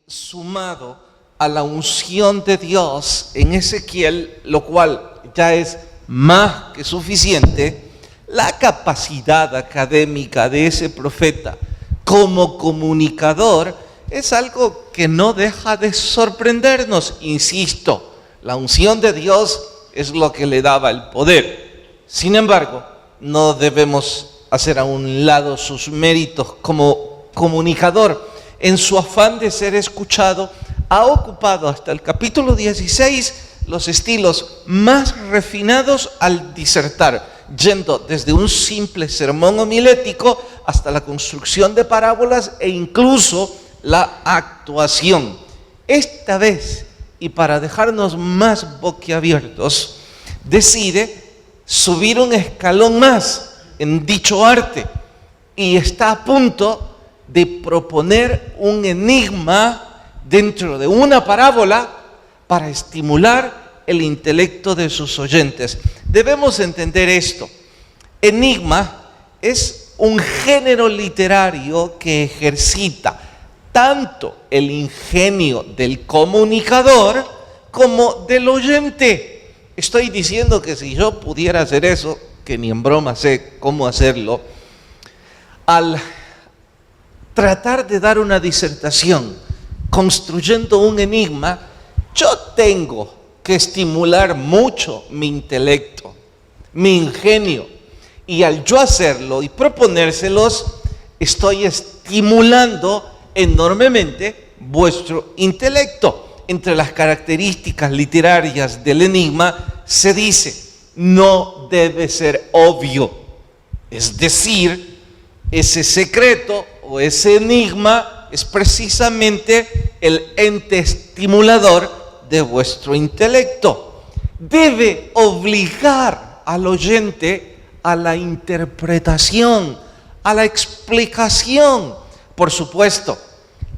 sumado a la unción de Dios en Ezequiel, lo cual ya es más que suficiente, la capacidad académica de ese profeta como comunicador es algo que no deja de sorprendernos. Insisto, la unción de Dios es lo que le daba el poder. Sin embargo, no debemos hacer a un lado sus méritos como comunicador. En su afán de ser escuchado, ha ocupado hasta el capítulo 16 los estilos más refinados al disertar, yendo desde un simple sermón homilético hasta la construcción de parábolas e incluso la actuación. Esta vez, y para dejarnos más boquiabiertos, decide subir un escalón más en dicho arte y está a punto de proponer un enigma dentro de una parábola para estimular el intelecto de sus oyentes. Debemos entender esto. Enigma es un género literario que ejercita tanto el ingenio del comunicador como del oyente. Estoy diciendo que si yo pudiera hacer eso, que ni en broma sé cómo hacerlo, al tratar de dar una disertación construyendo un enigma, yo tengo que estimular mucho mi intelecto, mi ingenio, y al yo hacerlo y proponérselos, estoy estimulando enormemente vuestro intelecto. Entre las características literarias del enigma se dice, no debe ser obvio, es decir, ese secreto o ese enigma es precisamente el ente estimulador de vuestro intelecto. Debe obligar al oyente a la interpretación, a la explicación. Por supuesto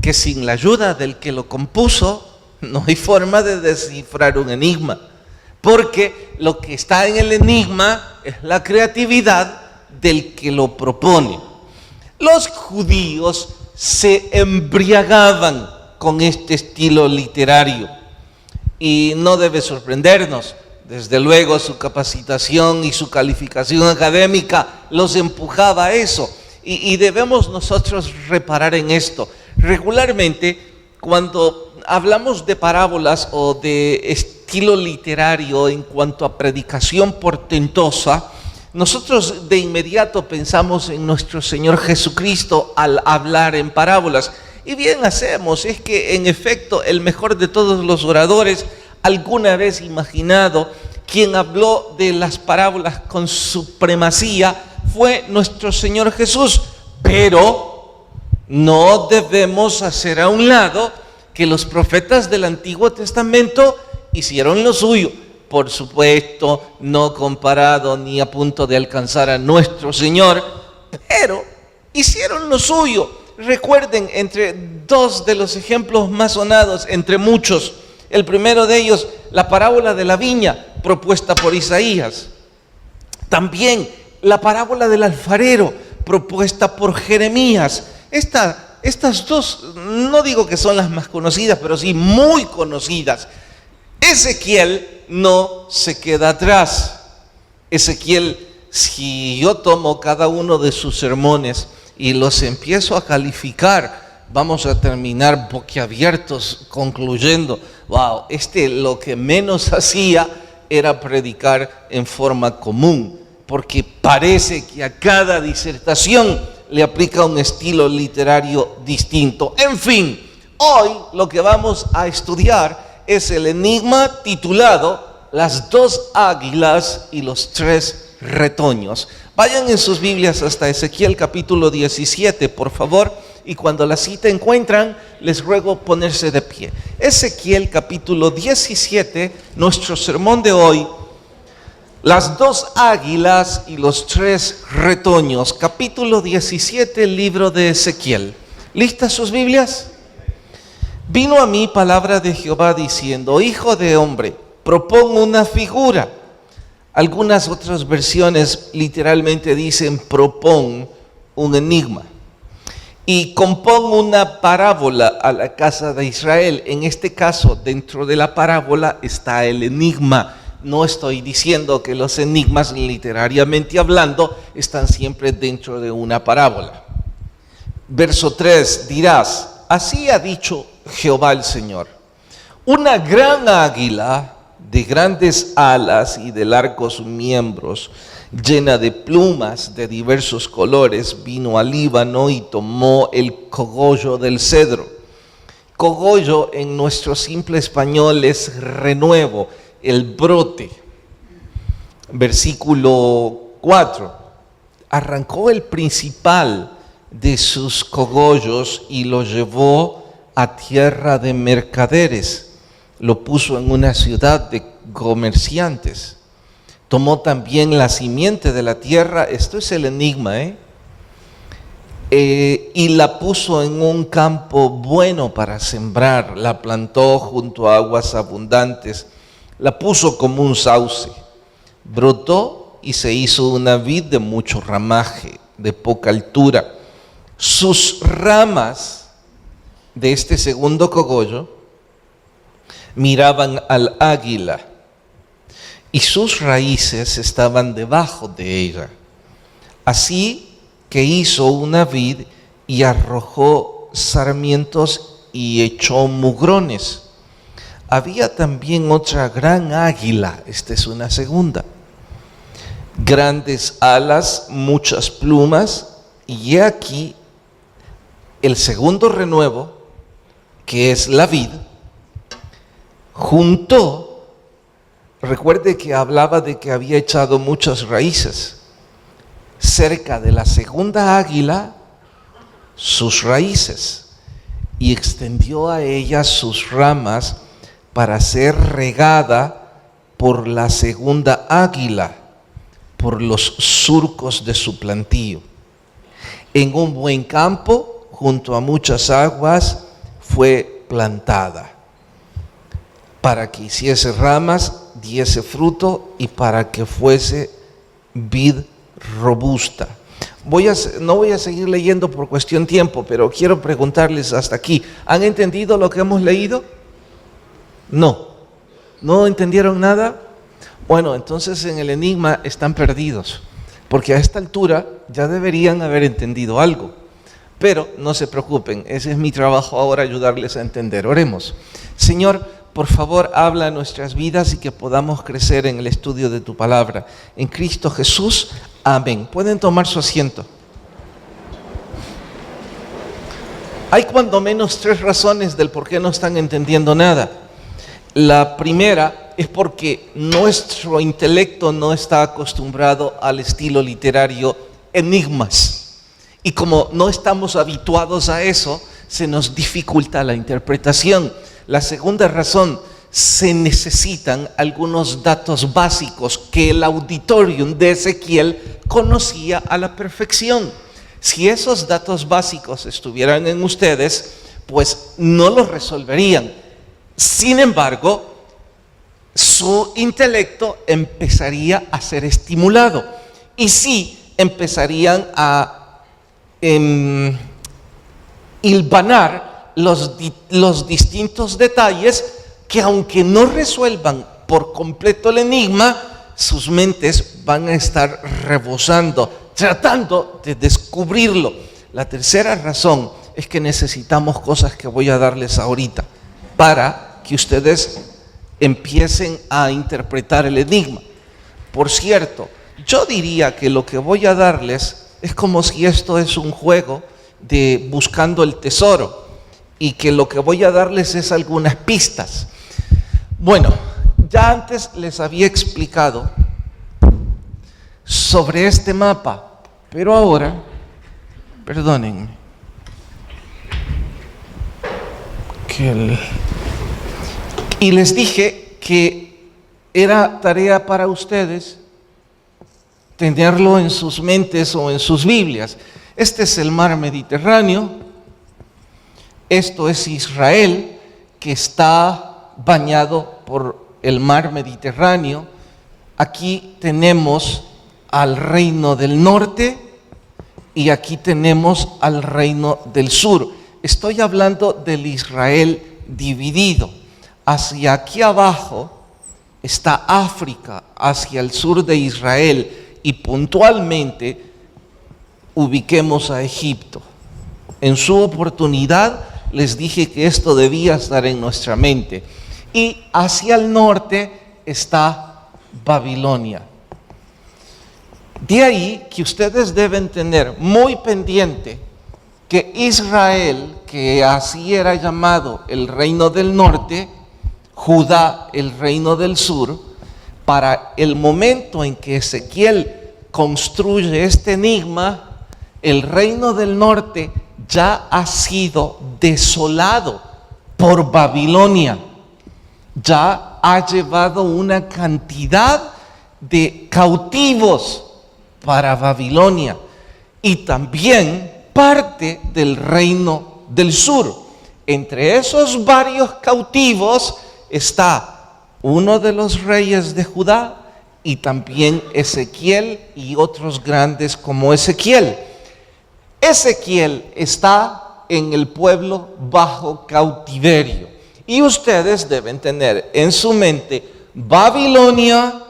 que sin la ayuda del que lo compuso, no hay forma de descifrar un enigma, porque lo que está en el enigma es la creatividad del que lo propone. Los judíos se embriagaban con este estilo literario y no debe sorprendernos. Desde luego su capacitación y su calificación académica los empujaba a eso, y debemos nosotros reparar en esto. Regularmente, cuando hablamos de parábolas o de estilo literario en cuanto a predicación portentosa, nosotros de inmediato pensamos en nuestro Señor Jesucristo al hablar en parábolas. Y bien hacemos, es que en efecto el mejor de todos los oradores, alguna vez imaginado, quien habló de las parábolas con supremacía, fue nuestro Señor Jesús. Pero no debemos hacer a un lado que los profetas del Antiguo Testamento hicieron lo suyo. Por supuesto, no comparado ni a punto de alcanzar a nuestro Señor, pero hicieron lo suyo. Recuerden, entre dos de los ejemplos más sonados, entre muchos, el primero de ellos, la parábola de la viña, propuesta por Isaías. También la parábola del alfarero, propuesta por Jeremías. Estas dos, no digo que son las más conocidas, pero sí muy conocidas. Ezequiel no se queda atrás. Ezequiel, si yo tomo cada uno de sus sermones y los empiezo a calificar, vamos a terminar boquiabiertos concluyendo, wow, lo que menos hacía era predicar en forma común, porque parece que a cada disertación le aplica un estilo literario distinto. En fin, hoy lo que vamos a estudiar es el enigma titulado Las dos águilas y los tres retoños. Vayan en sus Biblias hasta Ezequiel capítulo 17, por favor, y cuando la cita encuentran, les ruego ponerse de pie. Ezequiel capítulo 17, nuestro sermón de hoy, las dos águilas y los tres retoños. Capítulo 17, libro de Ezequiel. ¿Listas sus Biblias? Vino a mí palabra de Jehová diciendo, hijo de hombre, propón una figura. Algunas otras versiones literalmente dicen propón un enigma. y compón una parábola a la casa de Israel. En este caso, dentro de la parábola está el enigma. No estoy diciendo que los enigmas, literariamente hablando, están siempre dentro de una parábola. Verso 3, dirás, así ha dicho Jehová el Señor. Una gran águila de grandes alas y de largos miembros, llena de plumas de diversos colores, vino al Líbano y tomó el cogollo del cedro. Cogollo en nuestro simple español es renuevo, el brote. Versículo 4. Arrancó el principal de sus cogollos y lo llevó a tierra de mercaderes. Lo puso en una ciudad de comerciantes. Tomó también la simiente de la tierra, esto es el enigma, y la puso en un campo bueno para sembrar, la plantó junto a aguas abundantes, la puso como un sauce, brotó y se hizo una vid de mucho ramaje, de poca altura. Sus ramas de este segundo cogollo miraban al águila, y sus raíces estaban debajo de ella. Así que hizo una vid y arrojó sarmientos y echó mugrones. Había también otra gran águila, esta es una segunda. Grandes alas, muchas plumas, y he aquí el segundo renuevo, que es la vid, juntó. Recuerde que hablaba de que había echado muchas raíces. Cerca de la segunda águila, sus raíces, y extendió a ella sus ramas para ser regada por la segunda águila, por los surcos de su plantío. En un buen campo, junto a muchas aguas, fue plantada, para que hiciese ramas, diese fruto y para que fuese vid robusta. No voy a seguir leyendo por cuestión de tiempo, pero quiero preguntarles hasta aquí. ¿Han entendido lo que hemos leído? ¿No entendieron nada? Bueno, entonces en el enigma están perdidos, porque a esta altura ya deberían haber entendido algo. Pero no se preocupen, ese es mi trabajo ahora, ayudarles a entender. Oremos. Señor, por favor, habla a nuestras vidas y que podamos crecer en el estudio de tu palabra. En Cristo Jesús, amén. Pueden tomar su asiento. Hay cuando menos 3 razones del por qué no están entendiendo nada. La primera es porque nuestro intelecto no está acostumbrado al estilo literario enigmas. Y como no estamos habituados a eso, se nos dificulta la interpretación. La segunda razón, se necesitan algunos datos básicos que el auditorium de Ezequiel conocía a la perfección. Si esos datos básicos estuvieran en ustedes, pues no los resolverían. Sin embargo, su intelecto empezaría a ser estimulado y sí empezarían a hilvanar los distintos detalles que, aunque no resuelvan por completo el enigma, sus mentes van a estar rebosando, tratando de descubrirlo. La tercera razón es que necesitamos cosas que voy a darles ahorita para que ustedes empiecen a interpretar el enigma. Por cierto, yo diría que lo que voy a darles es como si esto es un juego de buscando el tesoro, y que lo que voy a darles es algunas pistas. Bueno, ya antes les había explicado sobre este mapa, pero ahora, perdónenme, y les dije que era tarea para ustedes tenerlo en sus mentes o en sus Biblias. Este es el mar Mediterráneo. Esto es Israel, que está bañado por el mar Mediterráneo. Aquí tenemos al reino del norte y aquí tenemos al reino del sur. Estoy hablando del Israel dividido. Hacia aquí abajo está África, hacia el sur de Israel, y puntualmente ubiquemos a Egipto. En su oportunidad les dije que esto debía estar en nuestra mente. Y hacia el norte está Babilonia. De ahí que ustedes deben tener muy pendiente que Israel, que así era llamado el reino del norte, Judá el reino del sur, para el momento en que Ezequiel construye este enigma, el reino del norte ya ha sido desolado por Babilonia. Ya ha llevado una cantidad de cautivos para Babilonia y también parte del reino del sur. Entre esos varios cautivos está uno de los reyes de Judá y también Ezequiel y otros grandes como Ezequiel. Ezequiel está en el pueblo bajo cautiverio y ustedes deben tener en su mente Babilonia,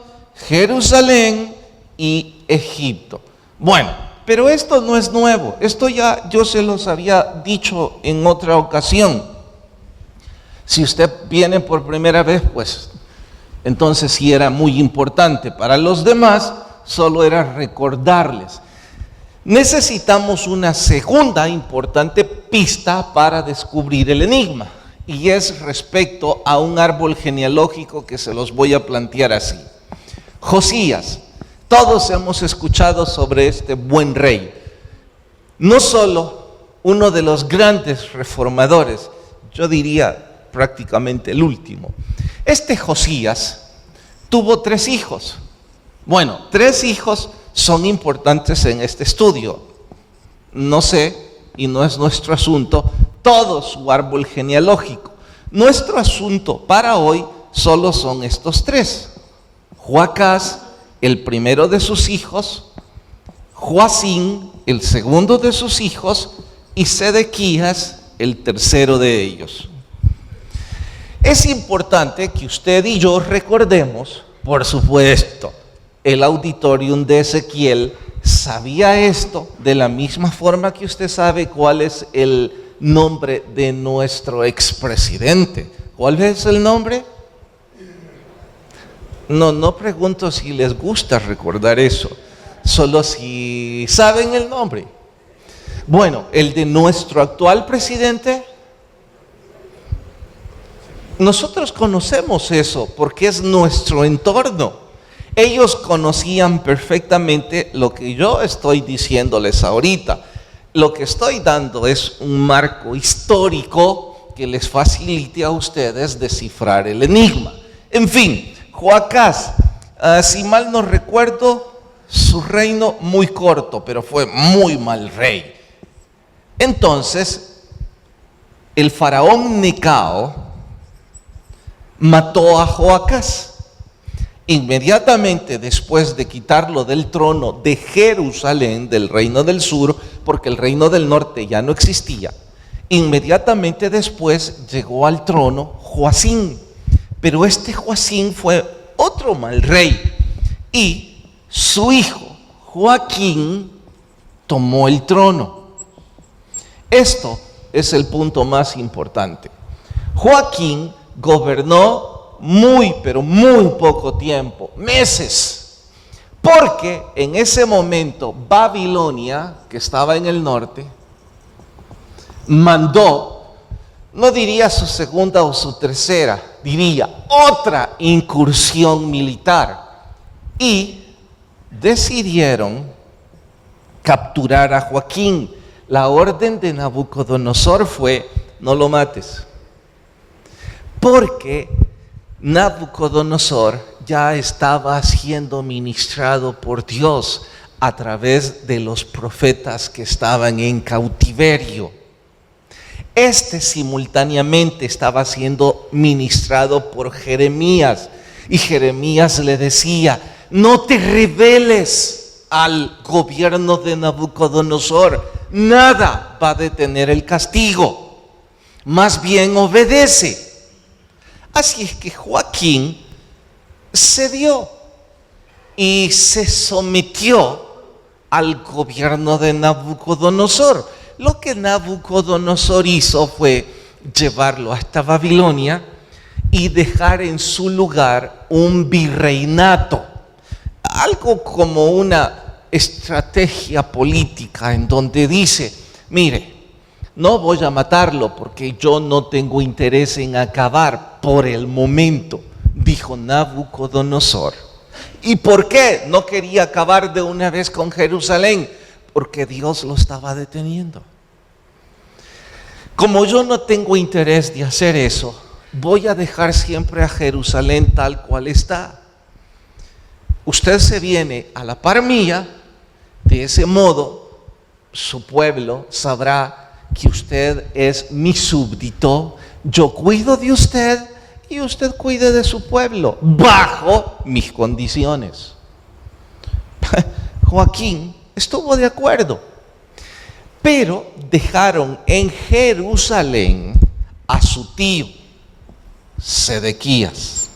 Jerusalén y Egipto. Bueno, pero esto no es nuevo, esto ya yo se los había dicho en otra ocasión. Si usted viene por primera vez, pues entonces sí era muy importante. Para los demás, solo era recordarles. Necesitamos una segunda importante pista para descubrir el enigma, y es respecto a un árbol genealógico que se los voy a plantear así. Josías, todos hemos escuchado sobre este buen rey. No solo uno de los grandes reformadores, yo diría prácticamente el último. Este Josías tuvo 3 hijos. Bueno, 3 hijos son importantes en este estudio. No sé, y no es nuestro asunto, todo su árbol genealógico. Nuestro asunto para hoy solo son estos 3. Joacás, el primero de sus hijos, Joacín, el segundo de sus hijos, y Sedequías, el tercero de ellos. Es importante que usted y yo recordemos, por supuesto, el auditorium de Ezequiel sabía esto de la misma forma que usted sabe cuál es el nombre de nuestro expresidente. ¿Cuál es el nombre? No pregunto si les gusta recordar eso, solo si saben el nombre. Bueno, el de nuestro actual presidente. Nosotros conocemos eso porque es nuestro entorno. Ellos conocían perfectamente lo que yo estoy diciéndoles ahorita. Lo que estoy dando es un marco histórico que les facilite a ustedes descifrar el enigma. En fin, Joacás, si mal no recuerdo, su reino muy corto, pero fue muy mal rey. Entonces, el faraón Necao mató a Joacás. Inmediatamente después de quitarlo del trono de Jerusalén, del reino del sur, porque el reino del norte ya no existía, inmediatamente después llegó al trono Joacín. Pero este Joacín fue otro mal rey y su hijo Joaquín tomó el trono. Esto es el punto más importante. Joaquín gobernó pero muy poco tiempo, meses, porque en ese momento Babilonia, que estaba en el norte, mandó, no diría su segunda o su tercera, diría otra incursión militar, y decidieron capturar a Joaquín. La orden de Nabucodonosor fue: no lo mates, porque Nabucodonosor ya estaba siendo ministrado por Dios a través de los profetas que estaban en cautiverio. Este simultáneamente estaba siendo ministrado por Jeremías, y Jeremías le decía: no te rebeles, al gobierno de Nabucodonosor. Nada va a detener el castigo, más bien obedece. Así es que Joaquín cedió y se sometió al gobierno de Nabucodonosor. Lo que Nabucodonosor hizo fue llevarlo hasta Babilonia y dejar en su lugar un virreinato, algo como una estrategia política en donde dice: mire, no voy a matarlo porque yo no tengo interés en acabar por el momento, dijo Nabucodonosor. ¿Y por qué no quería acabar de una vez con Jerusalén? Porque Dios lo estaba deteniendo. Como yo no tengo interés de hacer eso, voy a dejar siempre a Jerusalén tal cual está. Usted se viene a la par mía, de ese modo su pueblo sabrá que usted es mi súbdito, yo cuido de usted y usted cuide de su pueblo, bajo mis condiciones. Joaquín estuvo de acuerdo, pero dejaron en Jerusalén a su tío, Sedequías.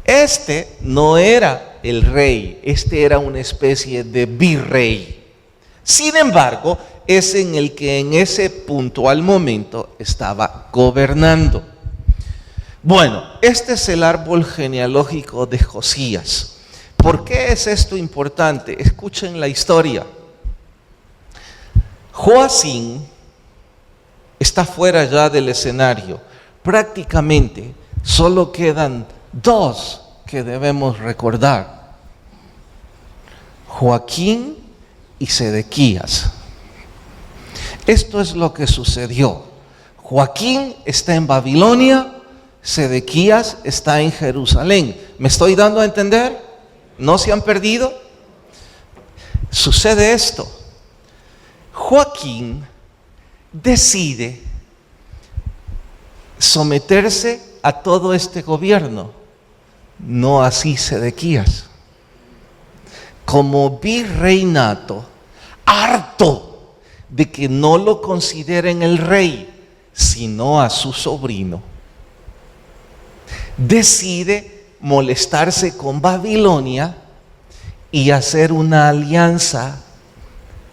Este no era el rey, este era una especie de virrey. Sin embargo, es en el que en ese puntual momento estaba gobernando. Bueno, este es el árbol genealógico de Josías. ¿Por qué es esto importante? Escuchen la historia. Joacim está fuera ya del escenario. Prácticamente solo quedan dos que debemos recordar: Joaquín y Sedequías. Esto es lo que sucedió. Joaquín está en Babilonia, Sedequías está en Jerusalén. ¿Me estoy dando a entender? ¿No se han perdido? Sucede esto. Joaquín decide someterse a todo este gobierno, no así Sedequías. Como virreinato, harto de que no lo consideren el rey, sino a su sobrino, decide molestarse con Babilonia y hacer una alianza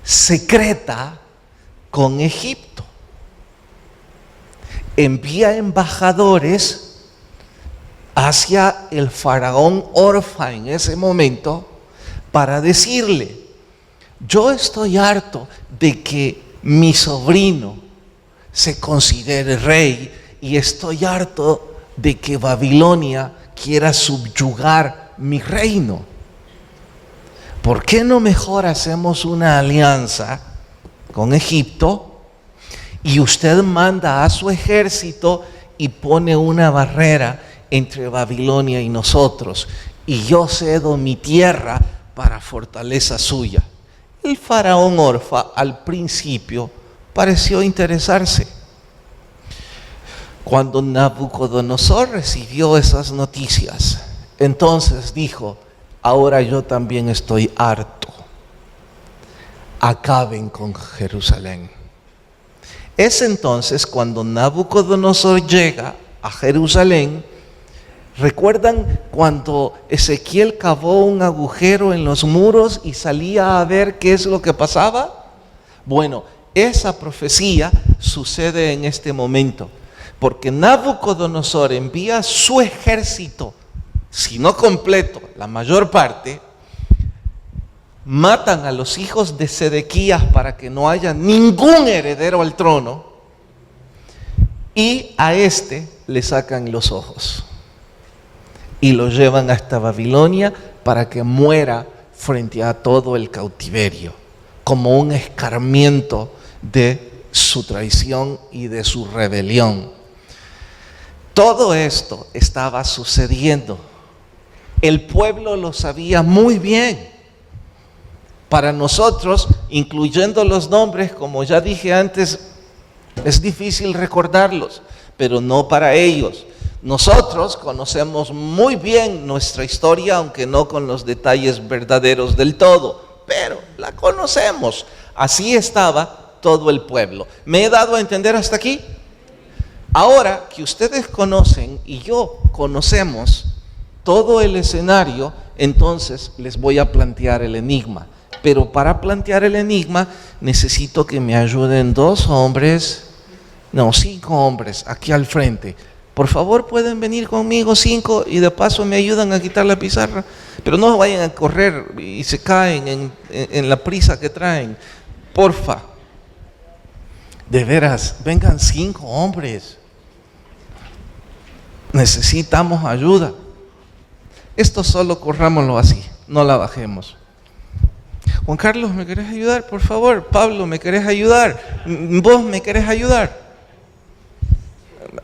secreta con Egipto. Envía embajadores hacia el faraón Orfa en ese momento para decirle: yo estoy harto de que mi sobrino se considere rey y estoy harto de que Babilonia quiera subyugar mi reino. ¿Por qué no mejor hacemos una alianza con Egipto y usted manda a su ejército y pone una barrera entre Babilonia y nosotros, y yo cedo mi tierra para fortaleza suya? El faraón Orfa al principio pareció interesarse. Cuando Nabucodonosor recibió esas noticias, entonces dijo: ahora yo también estoy harto. Acaben con Jerusalén. Es entonces cuando Nabucodonosor llega a Jerusalén. ¿Recuerdan cuando Ezequiel cavó un agujero en los muros y salía a ver qué es lo que pasaba? Bueno, esa profecía sucede en este momento, porque Nabucodonosor envía su ejército, si no completo, la mayor parte. Matan a los hijos de Sedequías para que no haya ningún heredero al trono, y a este le sacan los ojos y lo llevan hasta Babilonia para que muera frente a todo el cautiverio, como un escarmiento de su traición y de su rebelión. Todo esto estaba sucediendo. El pueblo lo sabía muy bien. Para nosotros, incluyendo los nombres, como ya dije antes, es difícil recordarlos, pero no para ellos. Nosotros conocemos muy bien nuestra historia, aunque no con los detalles verdaderos del todo, pero la conocemos. Así estaba todo el pueblo. ¿Me he dado a entender hasta aquí? Ahora que ustedes conocen y yo conocemos todo el escenario, entonces les voy a plantear el enigma. Pero para plantear el enigma necesito que me ayuden 5 hombres aquí al frente. Por favor, pueden venir conmigo 5 y de paso me ayudan a quitar la pizarra. Pero no vayan a correr y se caen en la prisa que traen. Porfa. De veras, vengan 5 hombres. Necesitamos ayuda. Esto solo corrámoslo así, no la bajemos. Juan Carlos, ¿me querés ayudar? Por favor. Pablo, ¿me querés ayudar? ¿Vos me querés ayudar?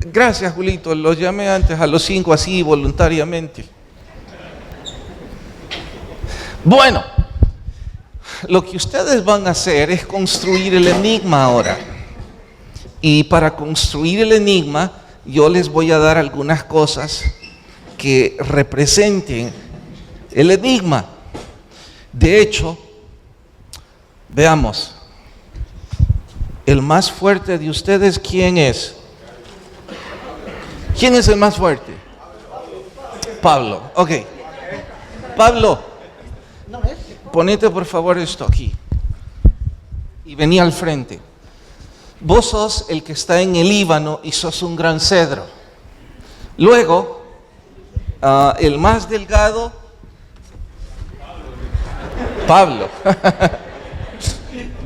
Gracias, Julito. Los llamé antes a los 5 así voluntariamente. Bueno, lo que ustedes van a hacer es construir el enigma ahora. Y para construir el enigma, yo les voy a dar algunas cosas que representen el enigma. De hecho, veamos, el más fuerte de ustedes, ¿quién es? ¿Quién es el más fuerte? Pablo, ok. Pablo, ponete por favor esto aquí y vení al frente. Vos sos el que está en el Líbano y sos un gran cedro. Luego, el más delgado, Pablo.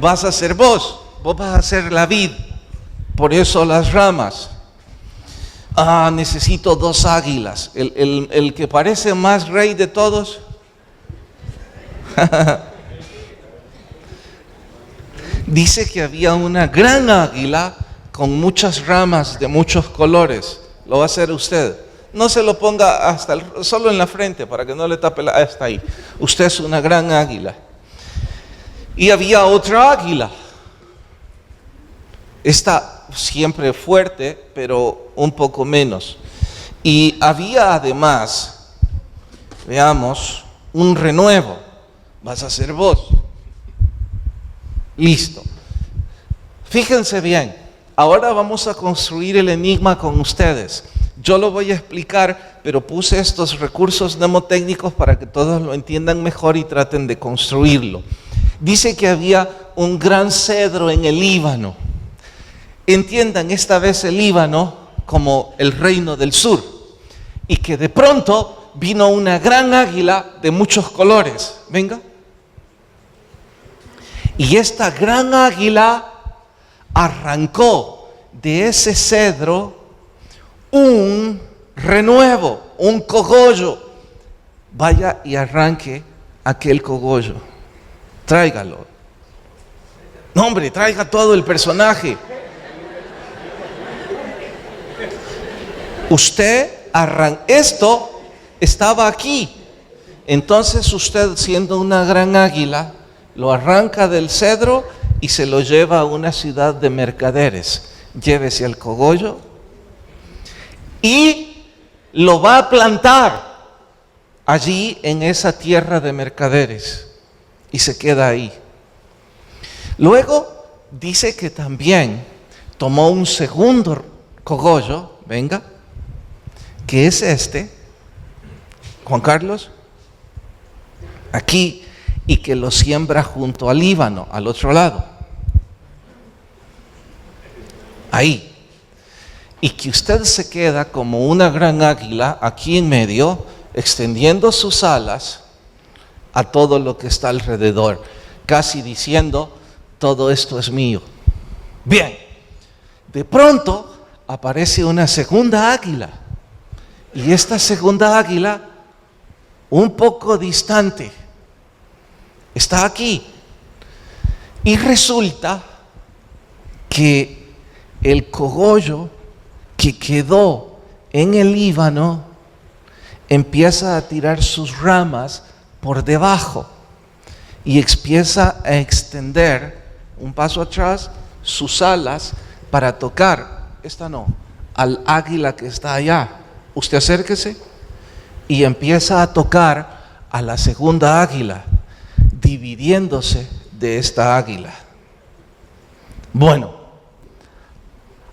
Vas a ser vos vas a ser la vid, por eso las ramas. Necesito 2 águilas. El que parece más rey de todos. Dice que había una gran águila con muchas ramas de muchos colores. Lo va a hacer usted. No se lo ponga solo en la frente para que no le tape hasta ahí. Usted es una gran águila. Y había otra águila. Esta siempre fuerte, pero un poco menos. Y había además, veamos, un renuevo. Vas a ser vos. Listo. Fíjense bien, ahora vamos a construir el enigma con ustedes. Yo lo voy a explicar, pero puse estos recursos mnemotécnicos para que todos lo entiendan mejor y traten de construirlo. Dice que había un gran cedro en el Líbano. Entiendan esta vez el Líbano como el reino del sur. Y que de pronto vino una gran águila de muchos colores. Venga. Y esta gran águila arrancó de ese cedro un renuevo, un cogollo. Vaya y arranque aquel cogollo. Tráigalo. No, hombre, traiga todo el personaje. Esto estaba aquí. Entonces usted, siendo una gran águila, lo arranca del cedro y se lo lleva a una ciudad de mercaderes. Llévese al cogollo y lo va a plantar allí en esa tierra de mercaderes y se queda ahí. Luego dice que también tomó un segundo cogollo, venga, que es este, Juan Carlos, aquí, y que lo siembra junto al Líbano, al otro lado. Ahí. Y que usted se queda como una gran águila aquí en medio, extendiendo sus alas a todo lo que está alrededor, casi diciendo, todo esto es mío. Bien, de pronto aparece una segunda águila. Y esta segunda águila, un poco distante, está aquí. Y resulta que el cogollo que quedó en el Líbano empieza a tirar sus ramas por debajo y empieza a extender un paso atrás sus alas para tocar, al águila que está allá. Usted acérquese y empieza a tocar a la segunda águila. dividiéndose de esta águila. Bueno,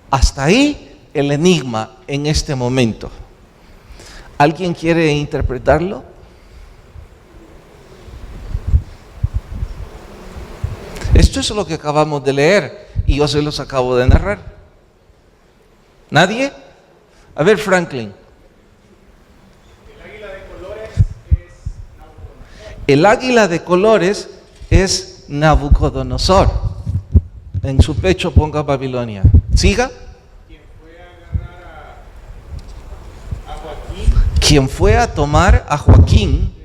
hasta ahí el enigma en este momento. ¿Alguien quiere interpretarlo? Esto es lo que acabamos de leer y yo se los acabo de narrar. ¿Nadie? A ver, Franklin. El águila de colores es Nabucodonosor. En su pecho ponga Babilonia. Siga. Quien fue a tomar a Joaquín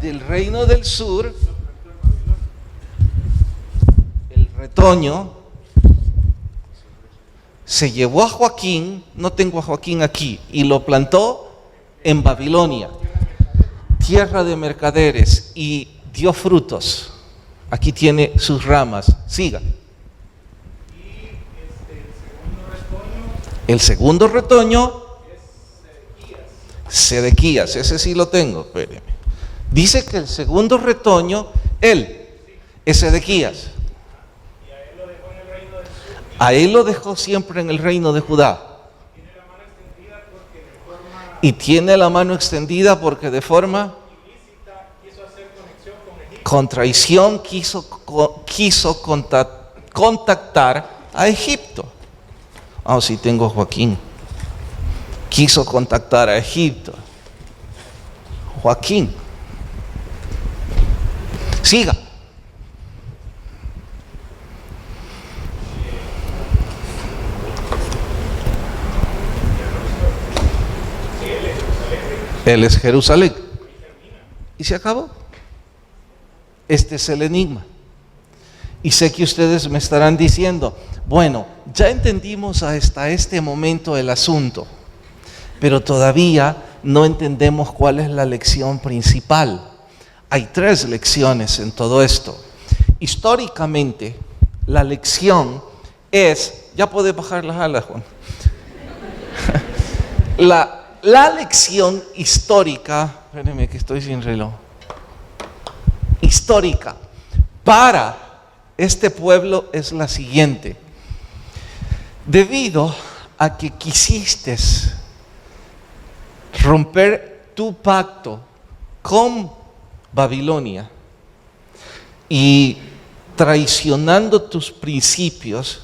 del reino del sur, el retoño, se llevó a Joaquín, no tengo a Joaquín aquí, y lo plantó en Babilonia, tierra de mercaderes, y dio frutos. Aquí tiene sus ramas. Siga. El segundo retoño es Sedequías. Ese sí lo tengo, espéreme. Dice que el segundo retoño, él, es Sedequías. A él lo dejó siempre en el reino de Judá. Y tiene la mano extendida porque de forma con traición quiso contactar a Egipto. Sí tengo a Joaquín. Quiso contactar a Egipto. Joaquín. Siga. Él es Jerusalén. Y se acabó. Este es el enigma. Y sé que ustedes me estarán diciendo, bueno, ya entendimos hasta este momento el asunto, pero todavía no entendemos cuál es la lección principal. Hay 3 lecciones en todo esto. Históricamente, la lección es, ya puede bajar las alas, Juan. La lección histórica, espérenme que estoy sin reloj, histórica para este pueblo es la siguiente: debido a que quisiste romper tu pacto con Babilonia y traicionando tus principios,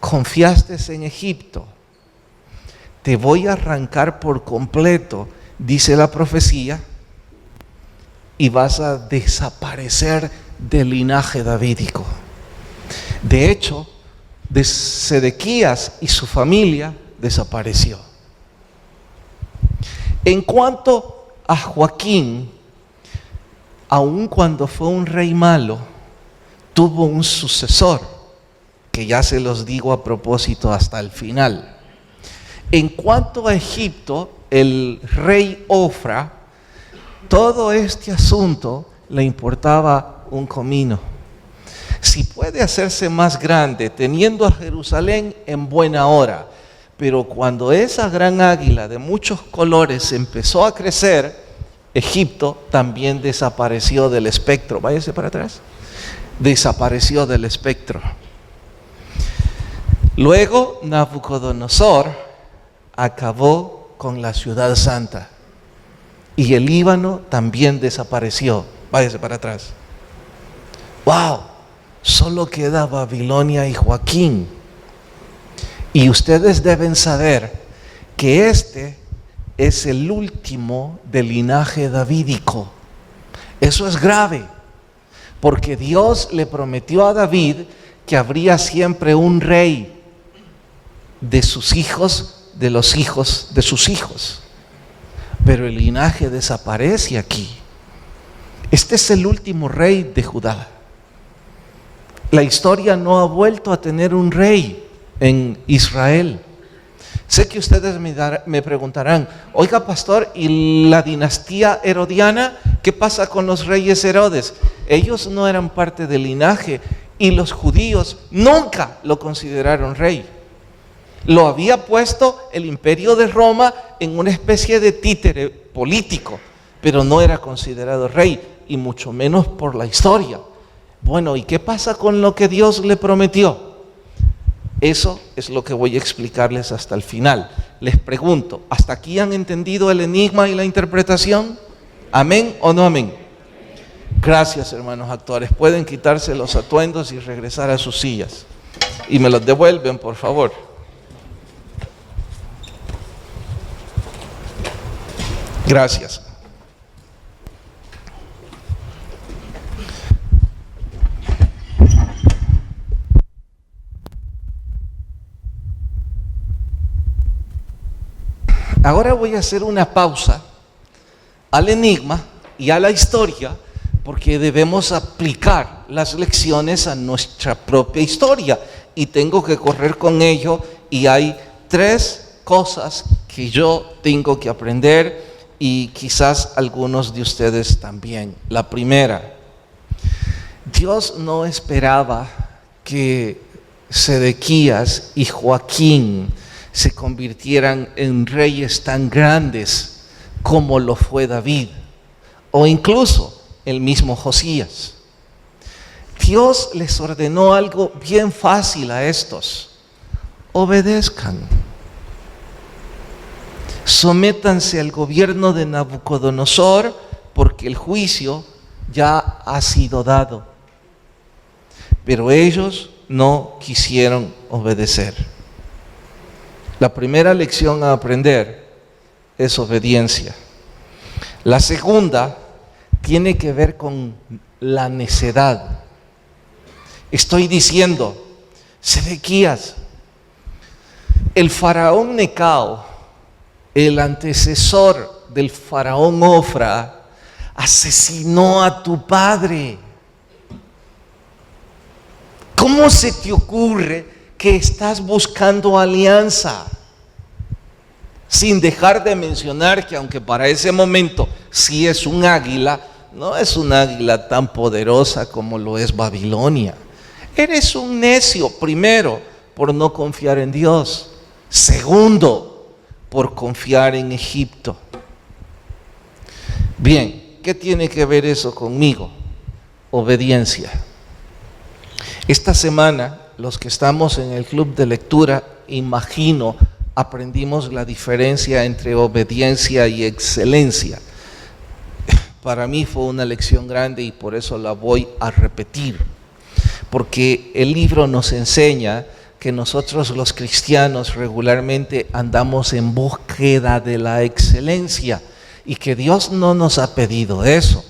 confiaste en Egipto, te voy a arrancar por completo, dice la profecía, y vas a desaparecer del linaje davídico. De hecho, de Sedequías y su familia desapareció. En cuanto a Joaquín, aun cuando fue un rey malo, tuvo un sucesor, que ya se los digo a propósito hasta el final. En cuanto a Egipto, el rey Ofra, todo este asunto le importaba un comino. Si puede hacerse más grande teniendo a Jerusalén en buena hora, pero cuando esa gran águila de muchos colores empezó a crecer, Egipto también desapareció del espectro. Váyase para atrás. Desapareció del espectro. Luego Nabucodonosor acabó con la ciudad santa y el Líbano también desapareció. Váyase para atrás. ¡Wow! Solo queda Babilonia y Joaquín. Y ustedes deben saber que este es el último del linaje davídico. Eso es grave, porque Dios le prometió a David que habría siempre un rey de sus hijos, de los hijos de sus hijos. Pero el linaje desaparece aquí. Este es el último rey de Judá. La historia no ha vuelto a tener un rey en Israel. Sé que ustedes me preguntarán, oiga pastor, ¿y la dinastía herodiana? ¿Qué pasa con los reyes Herodes? Ellos no eran parte del linaje y los judíos nunca lo consideraron rey. Lo había puesto el imperio de Roma en una especie de títere político. pero no era considerado rey, y mucho menos por la historia. Bueno, ¿y qué pasa con lo que Dios le prometió? Eso es lo que voy a explicarles hasta el final. Les pregunto, ¿hasta aquí han entendido el enigma y la interpretación? ¿Amén o no amén? Gracias, hermanos actores. Pueden quitarse los atuendos y regresar a sus sillas. Y me los devuelven, por favor. Gracias. Ahora voy a hacer una pausa al enigma y a la historia, porque debemos aplicar las lecciones a nuestra propia historia y tengo que correr con ello, y hay 3 cosas que yo tengo que aprender y quizás algunos de ustedes también. La primera, Dios no esperaba que Sedequías y Joaquín se convirtieran en reyes tan grandes como lo fue David, o incluso el mismo Josías. Dios les ordenó algo bien fácil a estos: obedezcan, sométanse al gobierno de Nabucodonosor, porque el juicio ya ha sido dado. Pero ellos no quisieron obedecer. La primera lección a aprender es obediencia. La segunda tiene que ver con la necedad. Estoy diciendo, Sedequías, el faraón Necao, el antecesor del faraón Ofra, asesinó a tu padre. ¿Cómo se te ocurre que estás buscando alianza? Sin dejar de mencionar que aunque para ese momento sí es un águila, no es un águila tan poderosa como lo es Babilonia. Eres un necio, primero, por no confiar en Dios. Segundo, por confiar en Egipto. Bien, ¿qué tiene que ver eso conmigo? Obediencia. Esta semana, los que estamos en el club de lectura, imagino, aprendimos la diferencia entre obediencia y excelencia. Para mí fue una lección grande y por eso la voy a repetir. Porque el libro nos enseña que nosotros los cristianos regularmente andamos en búsqueda de la excelencia y que Dios no nos ha pedido eso.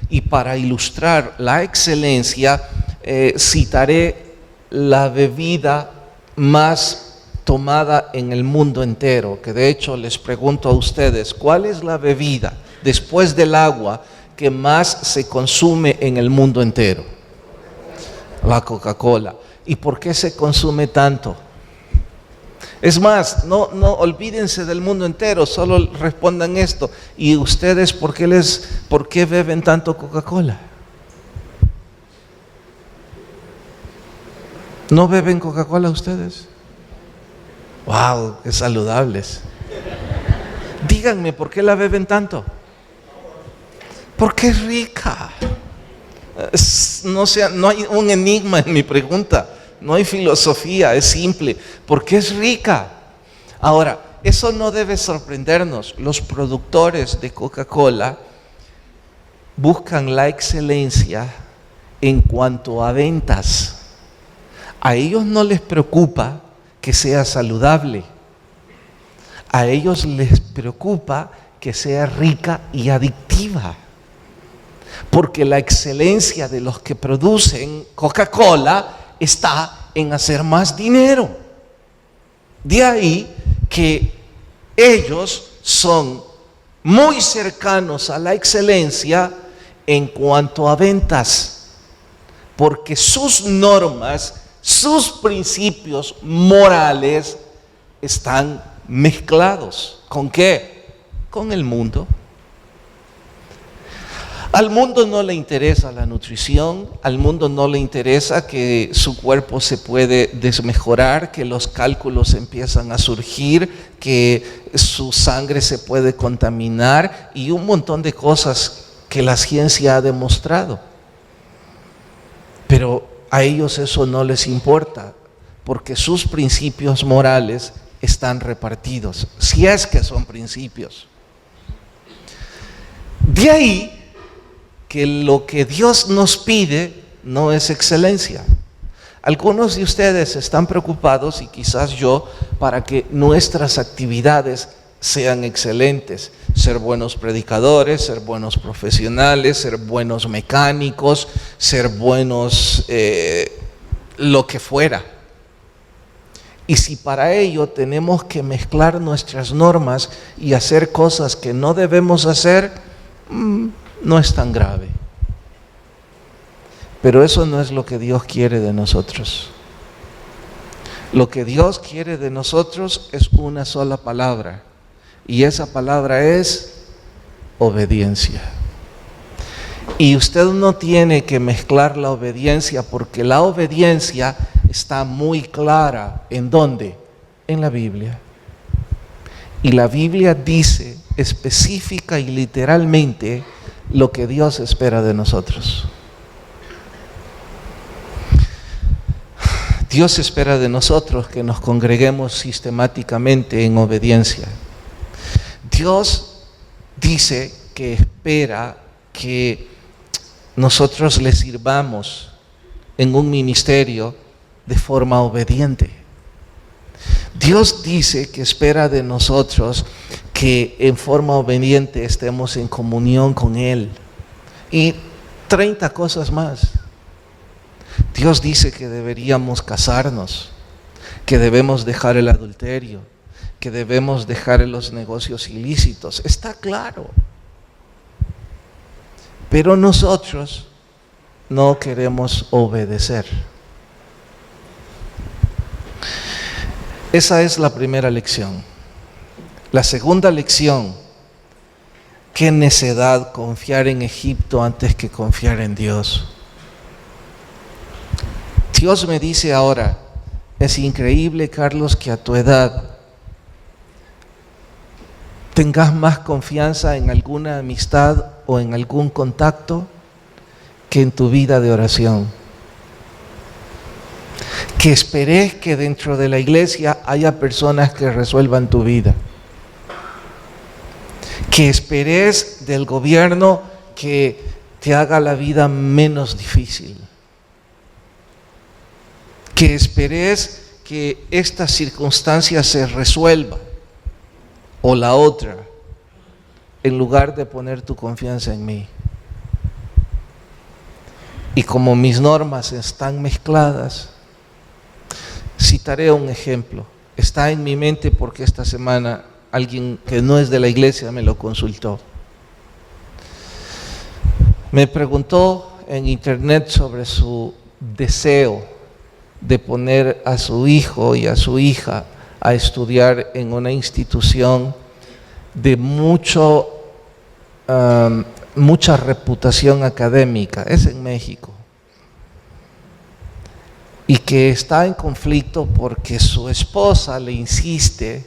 Y para ilustrar la excelencia, citaré la bebida más tomada en el mundo entero, que de hecho les pregunto a ustedes, ¿cuál es la bebida después del agua que más se consume en el mundo entero? La Coca-Cola. ¿Y por qué se consume tanto? Es más, no olvídense del mundo entero, solo respondan esto. ¿Y ustedes por qué beben tanto Coca-Cola? ¿No beben Coca-Cola ustedes? ¡Wow! ¡Qué saludables! Díganme, ¿por qué la beben tanto? Porque es rica. No hay un enigma en mi pregunta, no hay filosofía, es simple, porque es rica. Ahora, eso no debe sorprendernos. Los productores de Coca-Cola buscan la excelencia en cuanto a ventas. A ellos no les preocupa que sea saludable, a ellos les preocupa que sea rica y adictiva. Porque la excelencia de los que producen Coca-Cola está en hacer más dinero. De ahí que ellos son muy cercanos a la excelencia en cuanto a ventas, porque sus normas, sus principios morales están mezclados. ¿Con qué? Con el mundo. Al mundo no le interesa la nutrición, al mundo no le interesa que su cuerpo se puede desmejorar, que los cálculos empiezan a surgir, que su sangre se puede contaminar y un montón de cosas que la ciencia ha demostrado. Pero a ellos eso no les importa, porque sus principios morales están repartidos, si es que son principios. De ahí que lo que Dios nos pide no es excelencia. Algunos de ustedes están preocupados, y quizás yo, para que nuestras actividades sean excelentes. Ser buenos predicadores, ser buenos profesionales, ser buenos mecánicos, ser buenos lo que fuera. Y si para ello tenemos que mezclar nuestras normas y hacer cosas que no debemos hacer, no es tan grave. Pero eso no es lo que Dios quiere de nosotros. Lo que Dios quiere de nosotros es una sola palabra, y esa palabra es obediencia. Y usted no tiene que mezclar la obediencia, porque la obediencia está muy clara. ¿En dónde? En la Biblia. Y la Biblia dice específica y literalmente lo que Dios espera de nosotros. Dios espera de nosotros que nos congreguemos sistemáticamente en obediencia. Dios dice que espera que nosotros le sirvamos en un ministerio de forma obediente. Dios dice que espera de nosotros que en forma obediente estemos en comunión con Él. Y 30 cosas más. Dios dice que deberíamos casarnos, que debemos dejar el adulterio, que debemos dejar los negocios ilícitos. Está claro. Pero nosotros no queremos obedecer. Esa es la primera lección. La segunda lección: qué necedad confiar en Egipto antes que confiar en Dios. Dios me dice ahora: es increíble, Carlos, que a tu edad tengas más confianza en alguna amistad o en algún contacto que en tu vida de oración. Que esperes que dentro de la iglesia haya personas que resuelvan tu vida. Que esperes del gobierno que te haga la vida menos difícil. Que esperes que esta circunstancia se resuelva o la otra, en lugar de poner tu confianza en mí. Y como mis normas están mezcladas, citaré un ejemplo. Está en mi mente porque esta semana alguien que no es de la iglesia me lo consultó. Me preguntó en internet sobre su deseo de poner a su hijo y a su hija a estudiar en una institución de mucha reputación académica. Es en México. Y que está en conflicto porque su esposa le insiste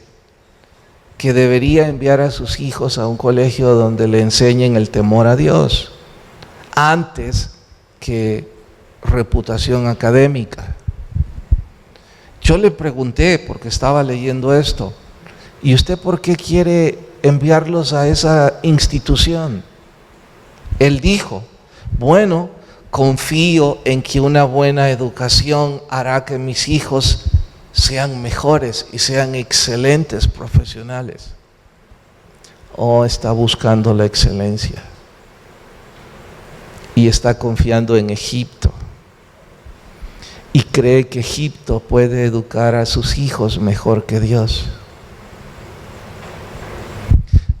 que debería enviar a sus hijos a un colegio donde le enseñen el temor a Dios antes que reputación académica. Yo le pregunté, porque estaba leyendo esto: ¿y usted por qué quiere enviarlos a esa institución? Él dijo: bueno, confío en que una buena educación hará que mis hijos sean mejores y sean excelentes profesionales. Está buscando la excelencia y está confiando en Egipto y cree que Egipto puede educar a sus hijos mejor que Dios.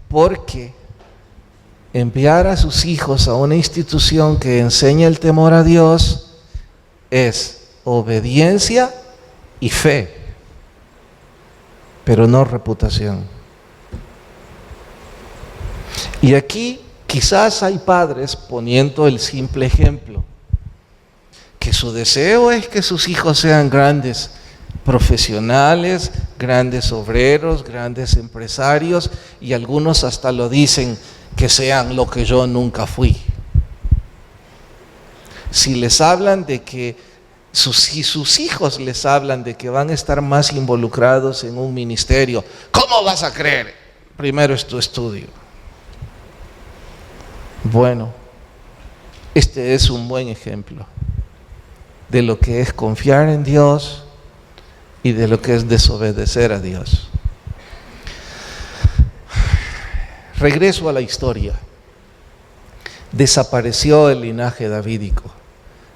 Porque enviar a sus hijos a una institución que enseña el temor a Dios es obediencia y fe, pero no reputación. Y aquí Quizás hay padres, poniendo el simple ejemplo, que su deseo es que sus hijos sean grandes profesionales, grandes obreros, grandes empresarios, y algunos hasta lo dicen, que sean lo que yo nunca fui. Si les hablan de que, si sus hijos les hablan de que van a estar más involucrados en un ministerio, ¿cómo vas a creer? Primero es tu estudio. Bueno, este es un buen ejemplo de lo que es confiar en Dios y de lo que es desobedecer a Dios. Regreso a la historia. Desapareció el linaje davídico.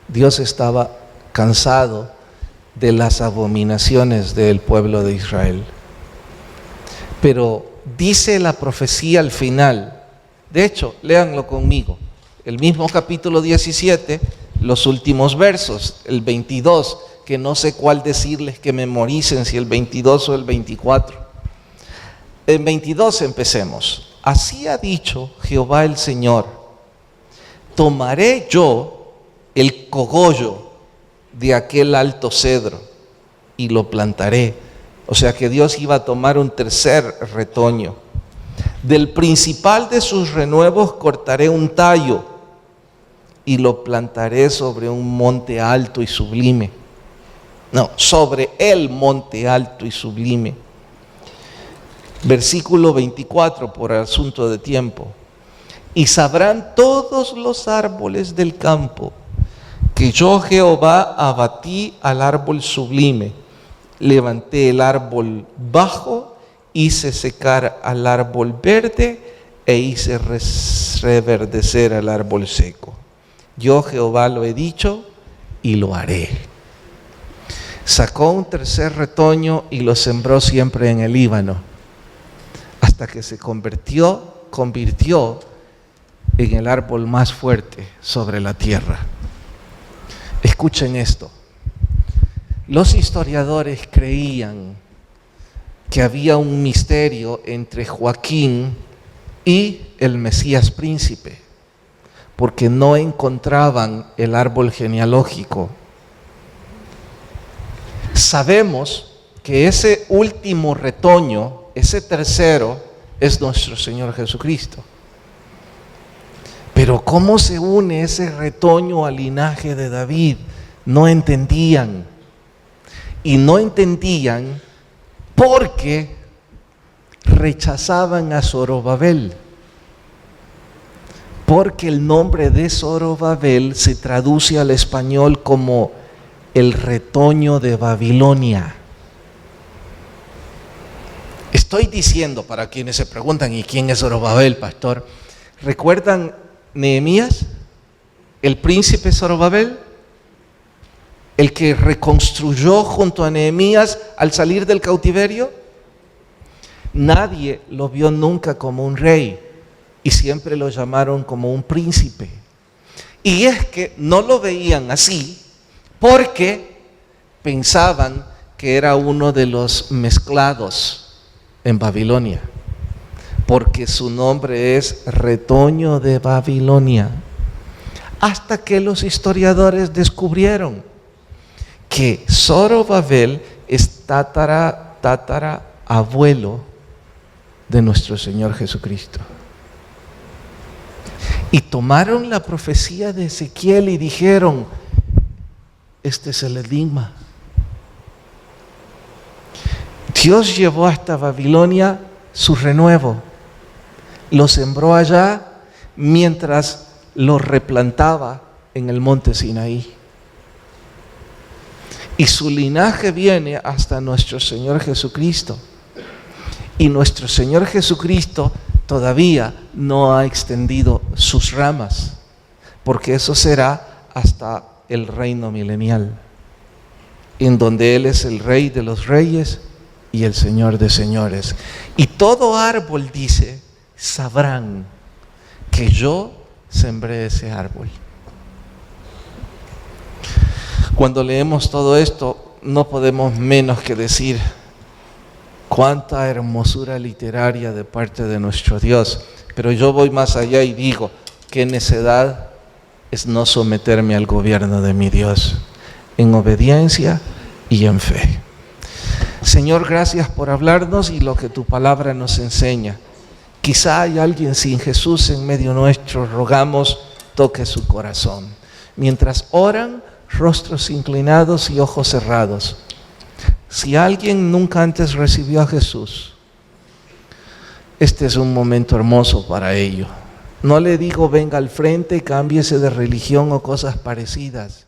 Dios estaba cansado de las abominaciones del pueblo de Israel. Pero dice la profecía al final, de hecho, léanlo conmigo, el mismo capítulo 17, los últimos versos, el 22, que no sé cuál decirles que memoricen, si el 22 o el 24. El 22 empecemos. Así ha dicho Jehová el Señor, tomaré yo el cogollo de aquel alto cedro y lo plantaré. O sea que Dios iba a tomar un tercer retoño. Del principal de sus renuevos cortaré un tallo y lo plantaré sobre un monte alto y sublime. No, sobre el monte alto y sublime. Versículo 24, por asunto de tiempo. Y sabrán todos los árboles del campo que yo Jehová abatí al árbol sublime, levanté el árbol bajo, hice secar al árbol verde e hice reverdecer al árbol seco. Yo Jehová lo he dicho y lo haré. Sacó un tercer retoño y lo sembró siempre en el Líbano, hasta que se convirtió en el árbol más fuerte sobre la tierra. Escuchen esto. Los historiadores creían que había un misterio entre Joaquín y el Mesías príncipe, porque no encontraban el árbol genealógico. Sabemos que ese último retoño, ese tercero, es nuestro Señor Jesucristo. Pero ¿cómo se une ese retoño al linaje de David? No entendían. Y no entendían porque rechazaban a Zorobabel. Porque el nombre de Zorobabel se traduce al español como el retoño de Babilonia. Estoy diciendo, para quienes se preguntan, ¿y quién es Zorobabel, pastor? ¿Recuerdan Nehemías? El príncipe Zorobabel, el que reconstruyó junto a Nehemías al salir del cautiverio. Nadie lo vio nunca como un rey y siempre lo llamaron como un príncipe. Y es que no lo veían así porque pensaban que era uno de los mezclados en Babilonia, porque su nombre es retoño de Babilonia. Hasta que los historiadores descubrieron que Zorobabel es tatara abuelo de nuestro Señor Jesucristo. Y tomaron la profecía de Ezequiel y dijeron, este es el enigma. Dios llevó hasta Babilonia su renuevo, lo sembró allá mientras lo replantaba en el monte Sinaí. Y su linaje viene hasta nuestro Señor Jesucristo. Y nuestro Señor Jesucristo todavía no ha extendido sus ramas, porque eso será hasta el reino milenial, en donde Él es el Rey de los reyes y el Señor de señores. Y todo árbol, dice, sabrán que yo sembré ese árbol. Cuando leemos todo esto, no podemos menos que decir, cuánta hermosura literaria de parte de nuestro Dios. Pero yo voy más allá y digo, qué necedad es no someterme al gobierno de mi Dios, en obediencia y en fe. Señor, gracias por hablarnos y lo que tu palabra nos enseña. Quizá hay alguien sin Jesús en medio nuestro, rogamos toque su corazón. Mientras oran, rostros inclinados y ojos cerrados. Si alguien nunca antes recibió a Jesús, este es un momento hermoso para ello. No le digo venga al frente y cámbiese de religión o cosas parecidas.